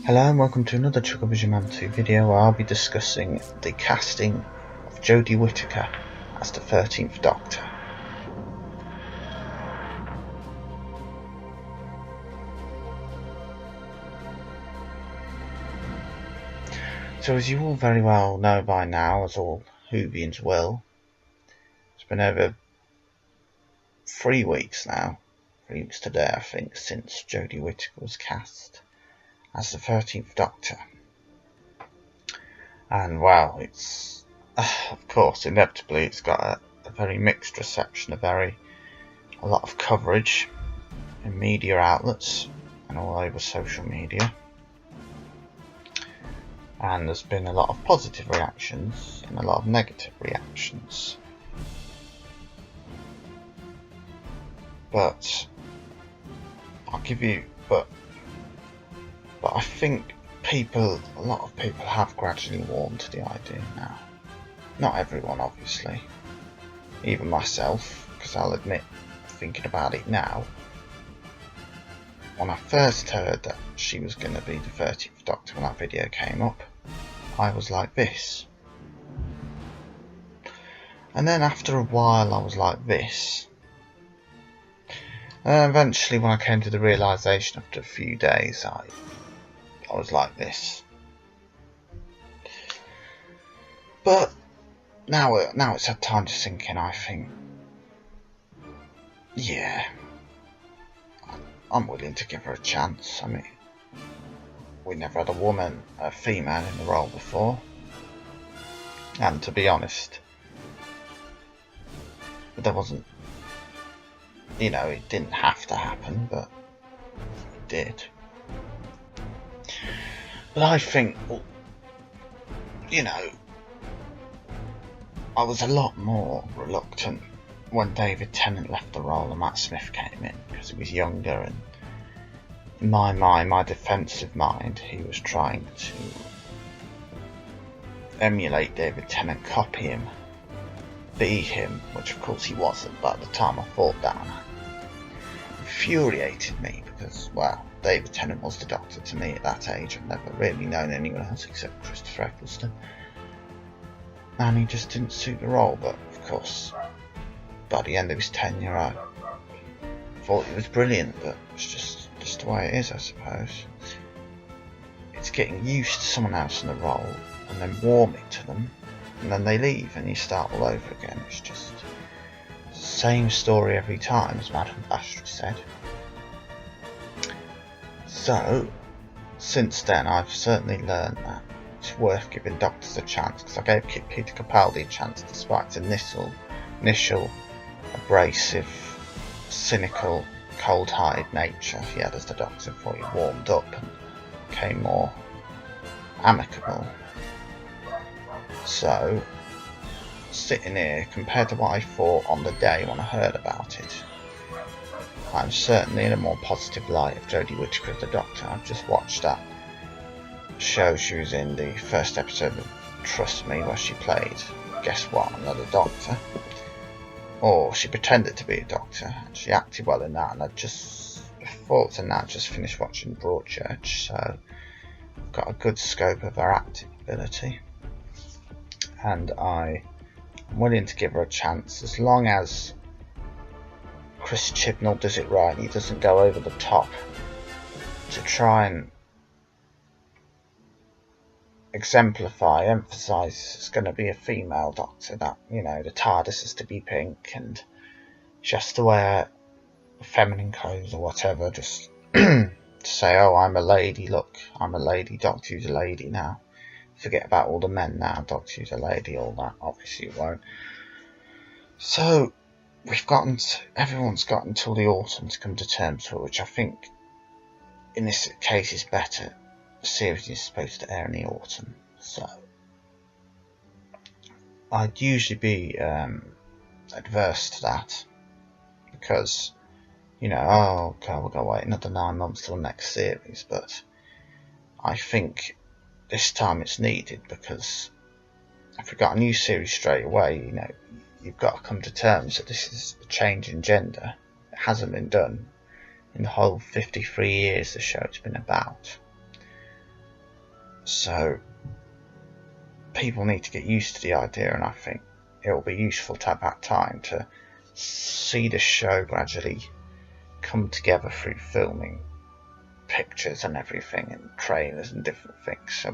Hello and welcome to another Chuckle Vision Man 2 video where I'll be discussing the casting of Jodie Whittaker as the 13th Doctor. So as you all very well know by now, as all Whovians will, it's been over 3 weeks now, 3 weeks today I think, since Jodie Whittaker was cast as the 13th Doctor. And well, it's, of course, inevitably it's got a very mixed reception, a lot of coverage in media outlets and all over social media. And there's been a lot of positive reactions and a lot of negative reactions. But I think a lot of people have gradually warmed to the idea now. Not everyone, obviously. Even myself, because I'll admit, thinking about it now, when I first heard that she was going to be the 13th Doctor when that video came up, I was like this. And then after a while I was like this. And eventually when I came to the realisation after a few days, I was like this. But now it's had time to sink in, I think. Yeah, I'm willing to give her a chance. I mean, we never had a female in the role before. And to be honest, there wasn't, it didn't have to happen, but it did. But I think, I was a lot more reluctant when David Tennant left the role and Matt Smith came in, because he was younger, and in my mind, my defensive mind, he was trying to emulate David Tennant, copy him, be him, which of course he wasn't. But at the time I thought that, and it infuriated me because, well, David Tennant was the Doctor to me at that age. I've never really known anyone else except Christopher Eccleston, and he just didn't suit the role. But of course, by the end of his tenure, I thought he was brilliant. But it's just the way it is, I suppose. It's getting used to someone else in the role and then warming to them, and then they leave and you start all over again. It's just the same story every time, as Madame Bastry said. So, since then, I've certainly learned that it's worth giving Doctors a chance, because I gave Peter Capaldi a chance despite his initial abrasive, cynical, cold-hearted nature he had as the Doctor before he warmed up and became more amicable. So, sitting here, compared to what I thought on the day when I heard about it, I'm certainly in a more positive light of Jodie Whittaker as the Doctor. I've just watched that show she was in, the first episode of Trust Me, where she played, guess what, another Doctor. Or she pretended to be a Doctor, and she acted well in that. And before to now, just finished watching Broadchurch, so I've got a good scope of her acting ability. And I'm willing to give her a chance, as long as Chris Chibnall does it right. He doesn't go over the top to try and emphasise it's going to be a female Doctor, that, the TARDIS is to be pink and she has to wear feminine clothes or whatever, just to say, oh, I'm a lady, look, I'm a lady, Doctor Who's a lady now. Forget about all the men now, Doctor Who's a lady, all that, obviously it won't. So, everyone's got until the autumn to come to terms with, which I think, in this case, is better. The series is supposed to air in the autumn, so I'd usually be adverse to that, because, oh god, we're going to wait another 9 months till the next series. But I think this time it's needed, because if we've got a new series straight away, you've got to come to terms that this is a change in gender. It hasn't been done in the whole 53 years the show's been about. So people need to get used to the idea, and I think it will be useful to have that time to see the show gradually come together through filming pictures and everything and trailers and different things, so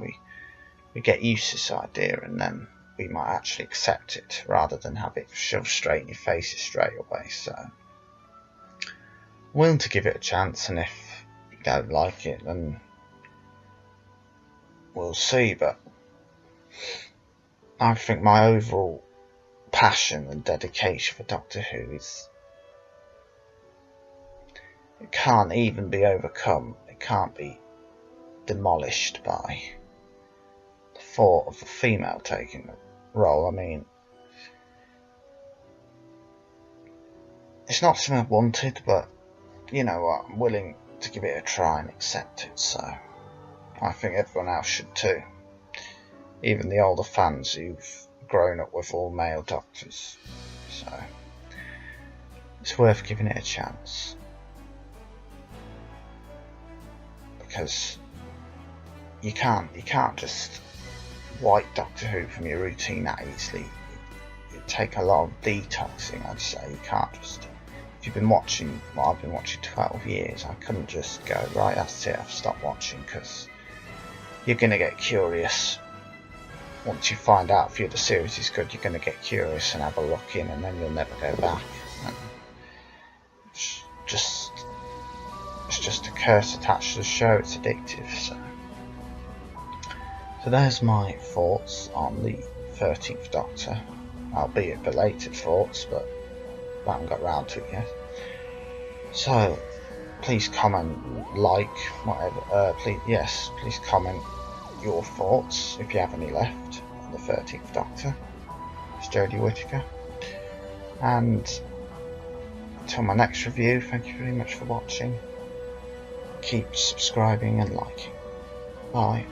we get used to this idea, and then we might actually accept it rather than have it shoved straight in your faces straight away. So I'm willing to give it a chance, and if you don't like it, then we'll see. But I think my overall passion and dedication for Doctor Who it can't even be overcome. It can't be demolished by the thought of a female taking the role. I mean, it's not something I wanted, but you know what, I'm willing to give it a try and accept it, so I think everyone else should too. Even the older fans who've grown up with all male doctors. So it's worth giving it a chance. Because you can't just wipe Doctor Who from your routine that easily. It'd take a lot of detoxing, I'd say. You can't just, if you've been watching, well, I've been watching 12 years, I couldn't just go, right, that's it, I've stopped watching, because you're going to get curious. Once you find out if the series is good, you're going to get curious and have a look in, and then you'll never go back. And it's just a curse attached to the show. It's addictive. So there's my thoughts on the 13th Doctor, albeit belated thoughts, but I haven't got round to it yet. So please comment, like, whatever. Please comment your thoughts if you have any left on the 13th Doctor. It's Jodie Whittaker, and until my next review, thank you very much for watching. Keep subscribing and liking. Bye.